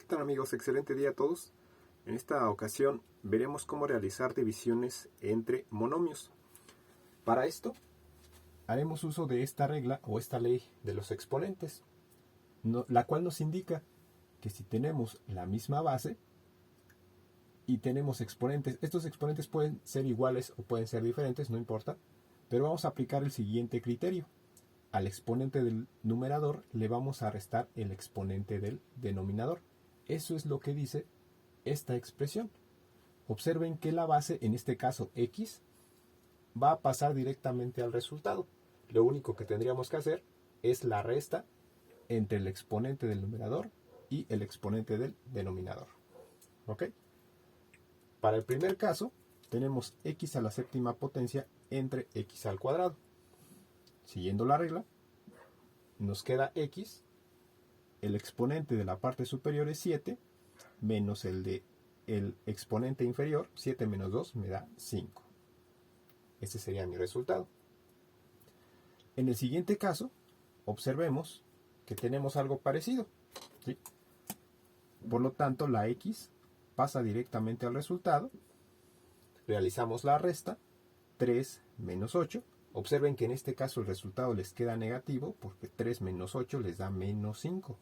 ¿Qué tal amigos? Excelente día a todos. En esta ocasión veremos cómo realizar divisiones entre monomios. Para esto haremos uso de esta regla o esta ley de los exponentes, la cual nos indica que si tenemos la misma base y tenemos exponentes, estos exponentes pueden ser iguales o pueden ser diferentes, no importa, pero vamos a aplicar el siguiente criterio. Al exponente del numerador le vamos a restar el exponente del denominador. Eso es lo que dice esta expresión. Observen que la base, en este caso x, va a pasar directamente al resultado. Lo único que tendríamos que hacer es la resta entre el exponente del numerador y el exponente del denominador. ¿Ok? Para el primer caso, tenemos x a la séptima potencia entre x al cuadrado. Siguiendo la regla, nos queda x, el exponente de la parte superior es 7, menos el exponente inferior, 7 menos 2 me da 5. Ese sería mi resultado. En el siguiente caso, observemos que tenemos algo parecido, ¿sí? Por lo tanto, la x pasa directamente al resultado. Realizamos la resta, 3 menos 8. Observen que en este caso el resultado les queda negativo porque 3 menos 8 les da menos 5.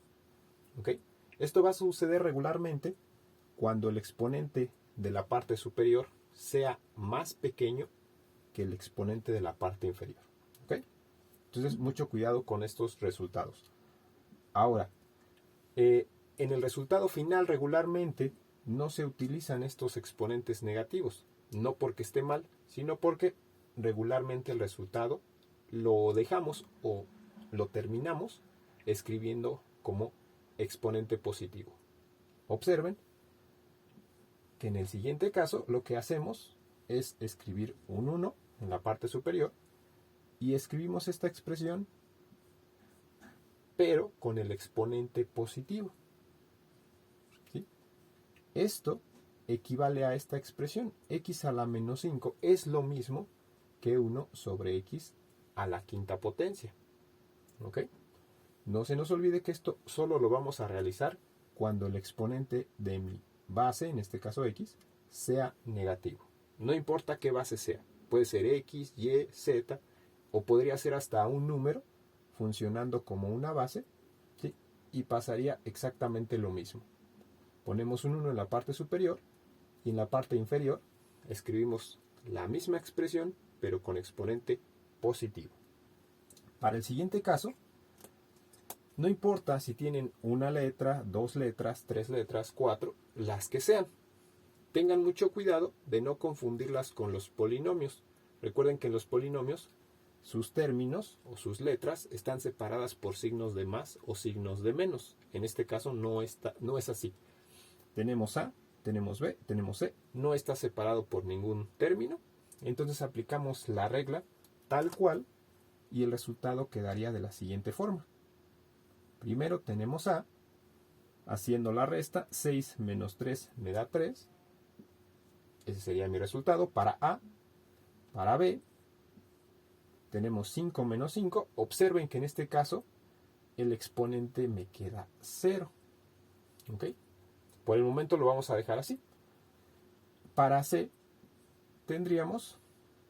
¿Okay? Esto va a suceder regularmente cuando el exponente de la parte superior sea más pequeño que el exponente de la parte inferior. ¿Okay? Entonces, mucho cuidado con estos resultados. Ahora, en el resultado final regularmente no se utilizan estos exponentes negativos. No porque esté mal, sino porque regularmente el resultado lo dejamos o lo terminamos escribiendo como exponente positivo. Observen que en el siguiente caso lo que hacemos es escribir un 1 en la parte superior y escribimos esta expresión pero con el exponente positivo. ¿Sí? Esto equivale a esta expresión, x a la menos 5 es lo mismo que 1 sobre x a la quinta potencia. ¿Ok? No se nos olvide que esto solo lo vamos a realizar cuando el exponente de mi base, en este caso x, sea negativo. No importa qué base sea, puede ser x, y, z, o podría ser hasta un número funcionando como una base, ¿sí? Y pasaría exactamente lo mismo. Ponemos un 1 en la parte superior y en la parte inferior escribimos la misma expresión, pero con exponente positivo. Para el siguiente caso, no importa si tienen una letra, 2 letras, 3 letras, 4, las que sean. Tengan mucho cuidado de no confundirlas con los polinomios. Recuerden que en los polinomios sus términos o sus letras están separadas por signos de más o signos de menos. En este caso no es así. Tenemos A, tenemos B, tenemos C, no está separado por ningún término. Entonces aplicamos la regla tal cual y el resultado quedaría de la siguiente forma. Primero tenemos A, haciendo la resta, 6 menos 3 me da 3. Ese sería mi resultado para A. Para B, tenemos 5 menos 5. Observen que en este caso el exponente me queda 0. ¿Ok? Por el momento lo vamos a dejar así. Para C tendríamos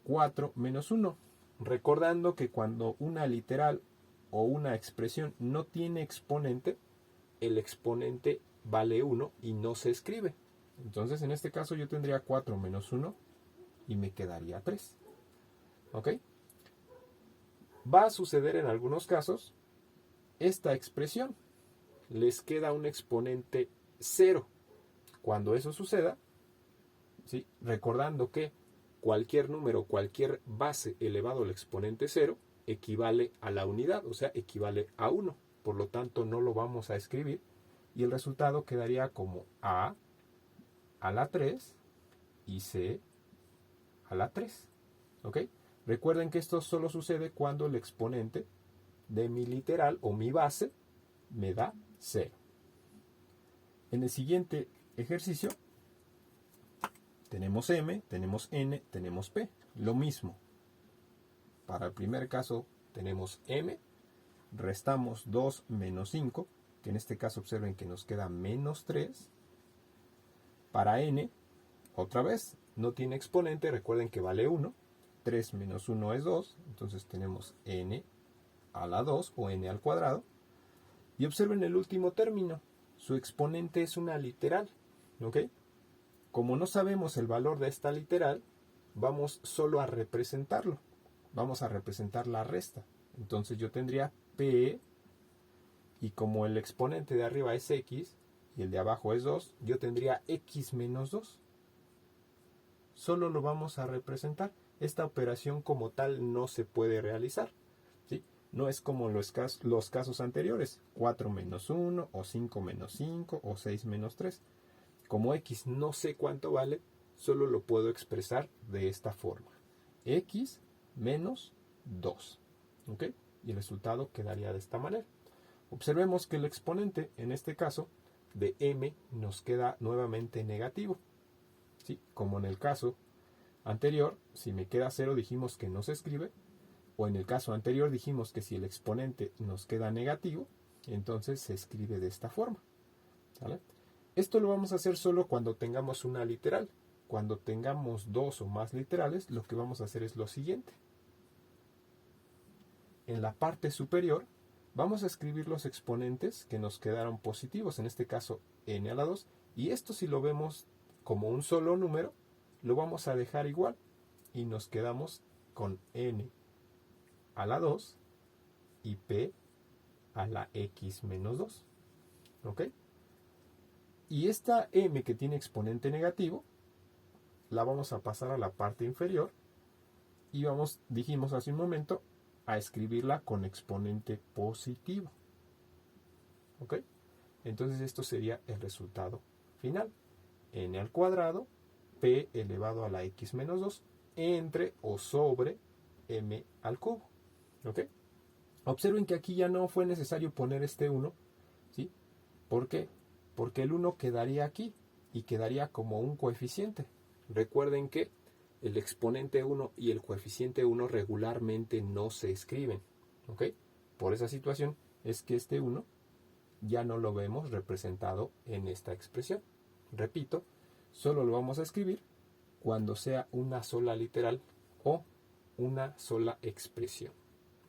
4 menos 1. Recordando que cuando una literal o una expresión no tiene exponente, el exponente vale 1 y no se escribe. Entonces en este caso yo tendría 4 menos 1 y me quedaría 3. ¿Ok? Va a suceder en algunos casos esta expresión. Les queda un exponente 0. Cuando eso suceda, ¿sí? Recordando que cualquier número, cualquier base elevado al exponente 0 equivale a la unidad, o sea, equivale a 1. Por lo tanto, no lo vamos a escribir y el resultado quedaría como A a la 3 y C a la 3. ¿Ok? Recuerden que esto solo sucede cuando el exponente de mi literal o mi base me da 0. En el siguiente ejercicio tenemos M, tenemos N, tenemos P. Lo mismo. Para el primer caso tenemos M, restamos 2 menos 5, que en este caso observen que nos queda menos 3. Para n, otra vez, no tiene exponente, recuerden que vale 1. 3 menos 1 es 2, entonces tenemos n a la 2 o n al cuadrado. Y observen el último término, su exponente es una literal, ¿ok? Como no sabemos el valor de esta literal, vamos solo a representarlo. Vamos a representar la resta. Entonces yo tendría p, y como el exponente de arriba es x y el de abajo es 2, yo tendría x menos 2. Solo lo vamos a representar. Esta operación como tal no se puede realizar, ¿sí? No es como los casos anteriores, 4 menos 1, o 5 menos 5, o 6 menos 3. Como x no sé cuánto vale, solo lo puedo expresar de esta forma. X menos 2. ¿Ok? Y el resultado quedaría de esta manera. Observemos que el exponente, en este caso, de m nos queda nuevamente negativo, ¿sí? Como en el caso anterior, si me queda 0 dijimos que no se escribe, o en el caso anterior dijimos que si el exponente nos queda negativo, entonces se escribe de esta forma, ¿vale? Esto lo vamos a hacer solo cuando tengamos una literal. Cuando tengamos dos o más literales, lo que vamos a hacer es lo siguiente. En la parte superior vamos a escribir los exponentes que nos quedaron positivos, en este caso n a la 2, y esto si lo vemos como un solo número, lo vamos a dejar igual y nos quedamos con n a la 2 y p a la x menos 2. ¿Ok? Y esta m que tiene exponente negativo, la vamos a pasar a la parte inferior y dijimos hace un momento, a escribirla con exponente positivo. ¿Ok? Entonces esto sería el resultado final. N al cuadrado, p elevado a la x menos 2, entre o sobre m al cubo. ¿Ok? Observen que aquí ya no fue necesario poner este 1, ¿sí? ¿Por qué? Porque el 1 quedaría aquí y quedaría como un coeficiente. Recuerden que el exponente 1 y el coeficiente 1 regularmente no se escriben. ¿Ok? Por esa situación es que este 1 ya no lo vemos representado en esta expresión. Repito, solo lo vamos a escribir cuando sea una sola literal o una sola expresión.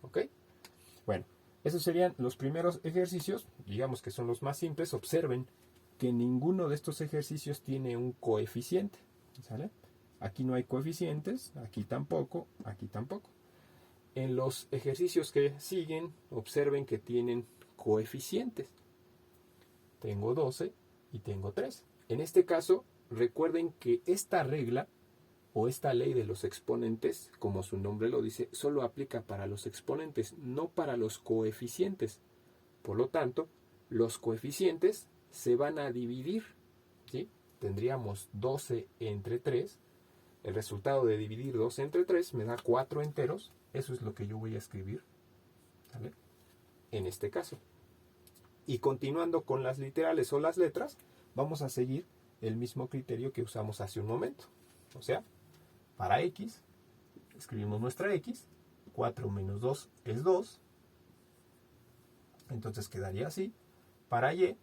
¿Ok? Bueno, esos serían los primeros ejercicios, digamos que son los más simples. Observen que ninguno de estos ejercicios tiene un coeficiente, ¿sale? Aquí no hay coeficientes, aquí tampoco, aquí tampoco. En los ejercicios que siguen, observen que tienen coeficientes. Tengo 12 y tengo 3. En este caso, recuerden que esta regla o esta ley de los exponentes, como su nombre lo dice, solo aplica para los exponentes, no para los coeficientes. Por lo tanto, los coeficientes se van a dividir, ¿sí? Tendríamos 12 entre 3. El resultado de dividir 12 entre 3 me da 4 enteros. Eso es lo que yo voy a escribir, ¿vale? En este caso. Y continuando con las literales o las letras, vamos a seguir el mismo criterio que usamos hace un momento. O sea, para x, escribimos nuestra x, 4 menos 2 es 2, entonces quedaría así. Para y,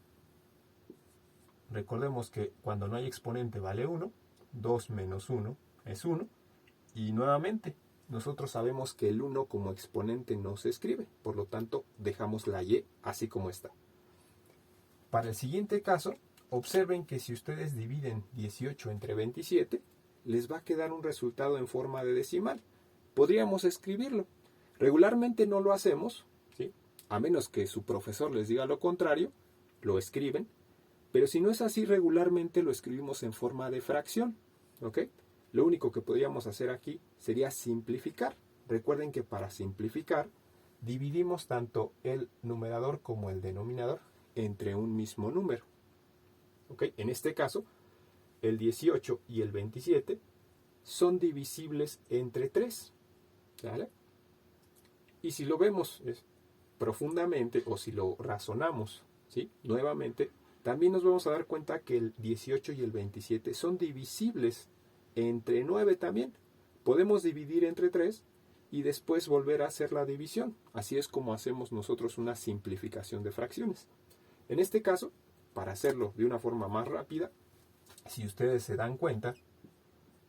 recordemos que cuando no hay exponente vale 1, 2 menos 1 es 1, y nuevamente, nosotros sabemos que el 1 como exponente no se escribe, por lo tanto dejamos la y así como está. Para el siguiente caso, observen que si ustedes dividen 18 entre 27, les va a quedar un resultado en forma de decimal. Podríamos escribirlo. Regularmente no lo hacemos, ¿sí? A menos que su profesor les diga lo contrario, lo escriben. Pero si no es así, regularmente lo escribimos en forma de fracción. ¿Ok? Lo único que podríamos hacer aquí sería simplificar. Recuerden que para simplificar, dividimos tanto el numerador como el denominador entre un mismo número. ¿Ok? En este caso, el 18 y el 27 son divisibles entre 3. ¿Vale? Y si lo vemos profundamente o si lo razonamos, ¿sí? Nuevamente, también nos vamos a dar cuenta que el 18 y el 27 son divisibles entre 9 también. Podemos dividir entre 3 y después volver a hacer la división. Así es como hacemos nosotros una simplificación de fracciones. En este caso, para hacerlo de una forma más rápida, si ustedes se dan cuenta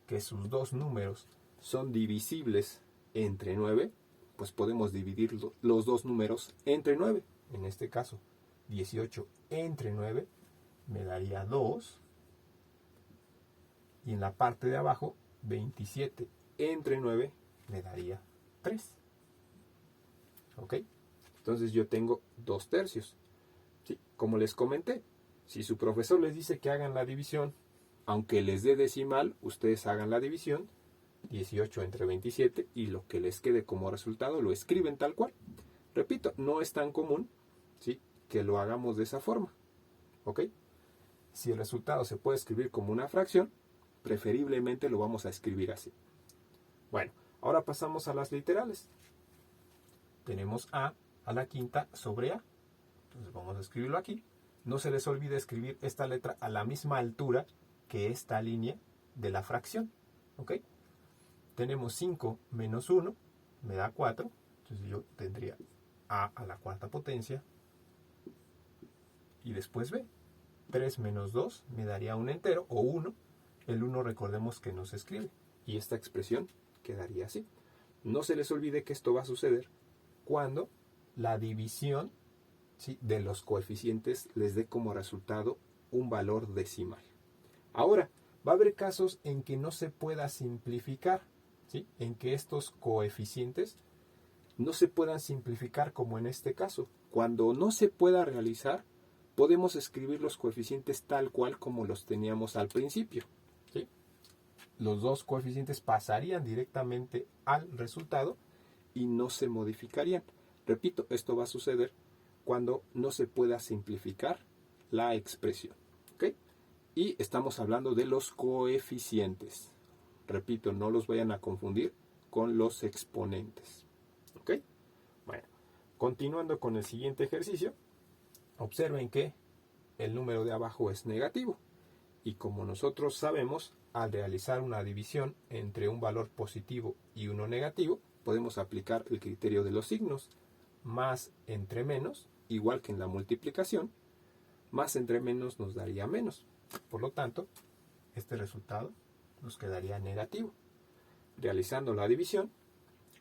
que sus dos números son divisibles entre 9, pues podemos dividir los dos números entre 9. En este caso, 18 entre 9 me daría 2. Y en la parte de abajo, 27 entre 9 me daría 3. ¿Ok? Entonces yo tengo 2/3. ¿Sí? Como les comenté, si su profesor les dice que hagan la división, aunque les dé decimal, ustedes hagan la división, 18 entre 27, y lo que les quede como resultado lo escriben tal cual. Repito, no es tan común, ¿sí?, que lo hagamos de esa forma. ¿Ok? Si el resultado se puede escribir como una fracción, preferiblemente lo vamos a escribir así. Bueno, ahora pasamos a las literales. Tenemos a la quinta sobre a. Entonces vamos a escribirlo aquí. No se les olvide escribir esta letra a la misma altura que esta línea de la fracción. ¿Ok? Tenemos 5 menos 1, me da 4. Entonces yo tendría a la cuarta potencia y después b. 3 menos 2 me daría un entero o 1. El 1 recordemos que no se escribe. Y esta expresión quedaría así. No se les olvide que esto va a suceder cuando la división, ¿sí?, de los coeficientes les dé como resultado un valor decimal. Ahora, va a haber casos en que no se pueda simplificar, ¿sí?, en que estos coeficientes no se puedan simplificar, como en este caso. Cuando no se pueda realizar, podemos escribir los coeficientes tal cual como los teníamos al principio. ¿Sí? Los dos coeficientes pasarían directamente al resultado y no se modificarían. Repito, esto va a suceder cuando no se pueda simplificar la expresión. ¿Ok? Y estamos hablando de los coeficientes. Repito, no los vayan a confundir con los exponentes. ¿Ok? Bueno, continuando con el siguiente ejercicio, observen que el número de abajo es negativo. Y como nosotros sabemos, al realizar una división entre un valor positivo y uno negativo, podemos aplicar el criterio de los signos. Más entre menos, igual que en la multiplicación, más entre menos nos daría menos. Por lo tanto, este resultado nos quedaría negativo. Realizando la división,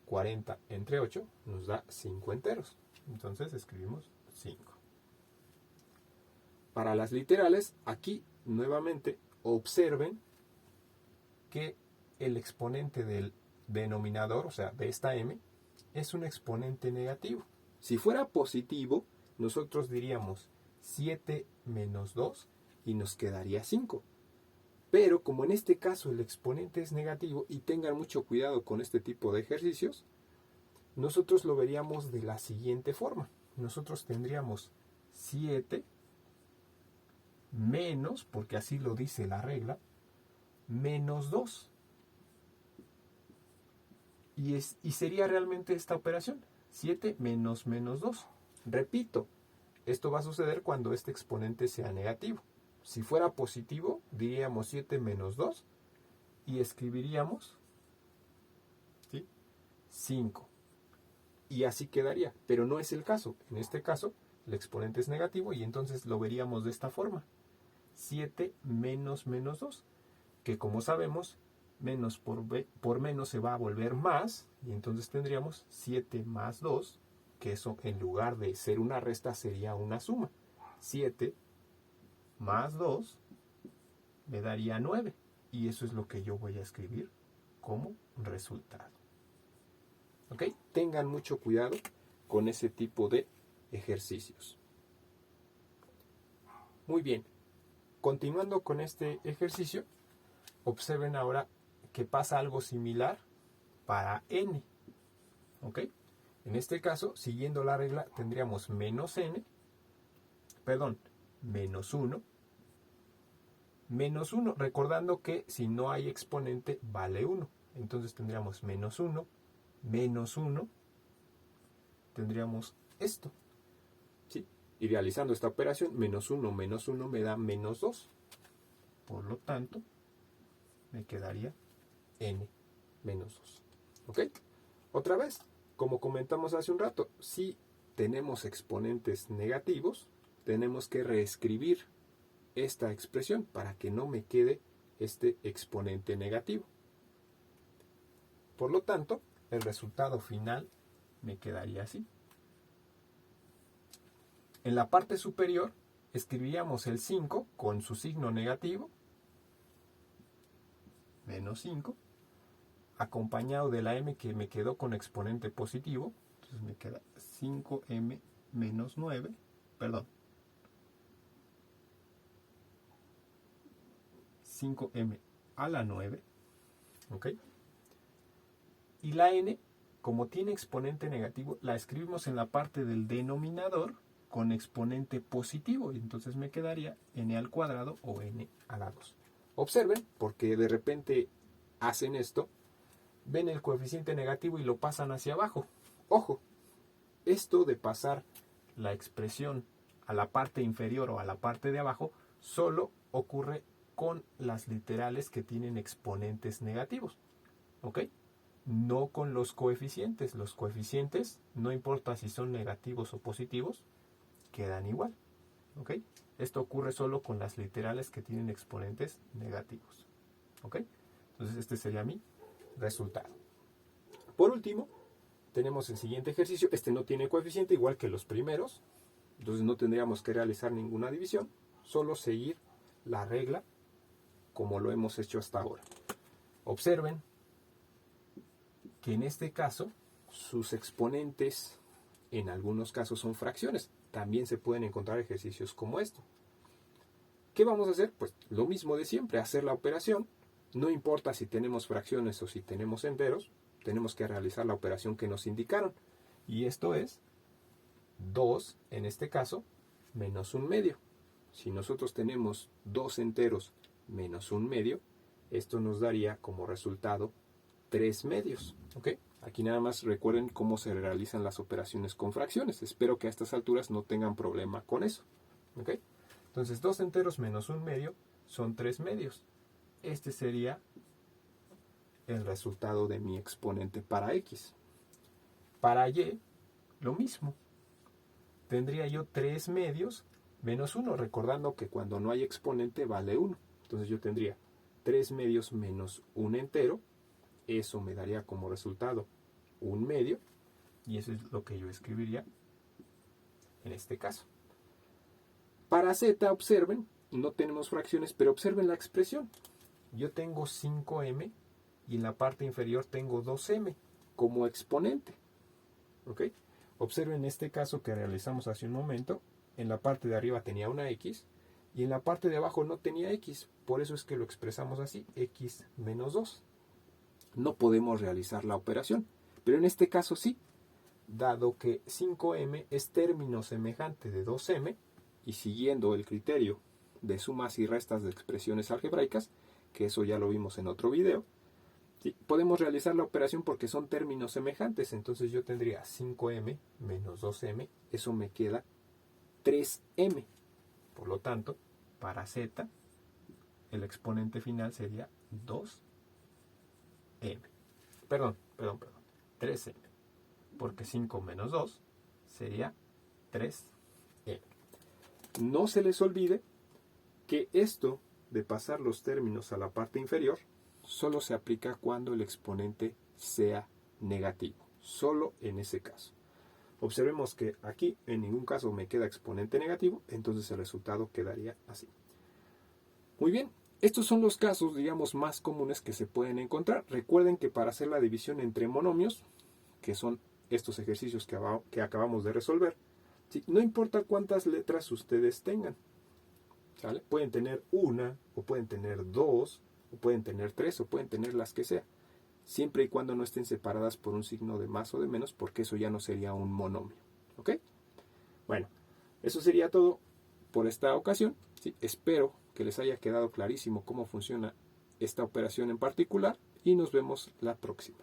40 entre 8 nos da 5 enteros. Entonces escribimos 5. Para las literales, aquí nuevamente observen que el exponente del denominador, o sea, de esta m, es un exponente negativo. Si fuera positivo, nosotros diríamos 7 menos 2 y nos quedaría 5. Pero como en este caso el exponente es negativo, y tengan mucho cuidado con este tipo de ejercicios, nosotros lo veríamos de la siguiente forma. Nosotros tendríamos 7 menos, porque así lo dice la regla, menos 2. Y sería realmente esta operación, 7 menos menos 2. Repito, esto va a suceder cuando este exponente sea negativo. Si fuera positivo, diríamos 7 menos 2 y escribiríamos, ¿sí?, 5. Y así quedaría, pero no es el caso. En este caso, el exponente es negativo y entonces lo veríamos de esta forma. 7 menos menos 2, que como sabemos, menos por menos se va a volver más, y entonces tendríamos 7 más 2, que eso en lugar de ser una resta sería una suma. 7 más 2 me daría 9, y eso es lo que yo voy a escribir como resultado. ¿Ok? Tengan mucho cuidado con ese tipo de ejercicios. Muy bien. Continuando con este ejercicio, observen ahora que pasa algo similar para n. ¿Ok? En este caso, siguiendo la regla, tendríamos menos 1, menos 1, recordando que si no hay exponente vale 1. Entonces tendríamos menos 1, tendríamos esto. ¿Sí? Y realizando esta operación, menos 1 me da menos 2. Por lo tanto, me quedaría n menos 2. ¿Ok? Otra vez, como comentamos hace un rato, si tenemos exponentes negativos, tenemos que reescribir esta expresión para que no me quede este exponente negativo. Por lo tanto, el resultado final me quedaría así. En la parte superior escribiríamos el 5 con su signo negativo, menos 5, acompañado de la m que me quedó con exponente positivo. Entonces me queda 5m menos 9, perdón, 5m a la 9, ¿ok? Y la n, como tiene exponente negativo, la escribimos en la parte del denominador con exponente positivo, y entonces me quedaría n al cuadrado o n a la 2. Observen, porque de repente hacen esto, ven el coeficiente negativo y lo pasan hacia abajo. Ojo, esto de pasar la expresión a la parte inferior o a la parte de abajo solo ocurre con las literales que tienen exponentes negativos, ¿ok? No con los coeficientes. Los coeficientes, no importa si son negativos o positivos, quedan igual, ¿ok? Esto ocurre solo con las literales que tienen exponentes negativos, ¿ok? Entonces este sería mi resultado. Por último, tenemos el siguiente ejercicio. Este no tiene coeficiente, igual que los primeros, entonces no tendríamos que realizar ninguna división, solo seguir la regla como lo hemos hecho hasta ahora. Observen que en este caso sus exponentes en algunos casos son fracciones. También se pueden encontrar ejercicios como esto. ¿Qué vamos a hacer? Pues lo mismo de siempre, hacer la operación. No importa si tenemos fracciones o si tenemos enteros, tenemos que realizar la operación que nos indicaron. Y esto es 2, en este caso, menos 1/2. Si nosotros tenemos 2 enteros menos 1/2, esto nos daría como resultado 3/2. ¿Ok? Aquí nada más recuerden cómo se realizan las operaciones con fracciones. Espero que a estas alturas no tengan problema con eso. ¿Ok? Entonces 2 enteros menos 1/2 son 3/2. Este sería el resultado de mi exponente para x. Para y, lo mismo. Tendría yo 3/2 menos 1, recordando que cuando no hay exponente vale 1. Entonces yo tendría 3/2 menos 1 entero. Eso me daría como resultado 1/2. Y eso es lo que yo escribiría en este caso. Para z, observen, no tenemos fracciones, pero observen la expresión. Yo tengo 5m y en la parte inferior tengo 2m como exponente. ¿Ok? Observen este caso que realizamos hace un momento. En la parte de arriba tenía una x y en la parte de abajo no tenía x. Por eso es que lo expresamos así, x menos 2. No podemos realizar la operación, pero en este caso sí, dado que 5m es término semejante de 2m, y siguiendo el criterio de sumas y restas de expresiones algebraicas, que eso ya lo vimos en otro video, ¿sí? Podemos realizar la operación porque son términos semejantes. Entonces yo tendría 5m menos 2m, eso me queda 3m. Por lo tanto, para z, el exponente final sería 2m. Perdón, 3m. Porque 5 menos 2 sería 3m. No se les olvide que esto de pasar los términos a la parte inferior solo se aplica cuando el exponente sea negativo. Solo en ese caso. Observemos que aquí en ningún caso me queda exponente negativo, entonces el resultado quedaría así. Muy bien, estos son los casos, digamos, más comunes que se pueden encontrar. Recuerden que para hacer la división entre monomios, que son estos ejercicios que acabamos de resolver, ¿sí? No importa cuántas letras ustedes tengan, ¿sale? Pueden tener una, o pueden tener dos, o pueden tener tres, o pueden tener las que sea, siempre y cuando no estén separadas por un signo de más o de menos, porque eso ya no sería un monomio. ¿Ok? Bueno, eso sería todo por esta ocasión, ¿sí? Espero que les haya quedado clarísimo cómo funciona esta operación en particular y nos vemos la próxima.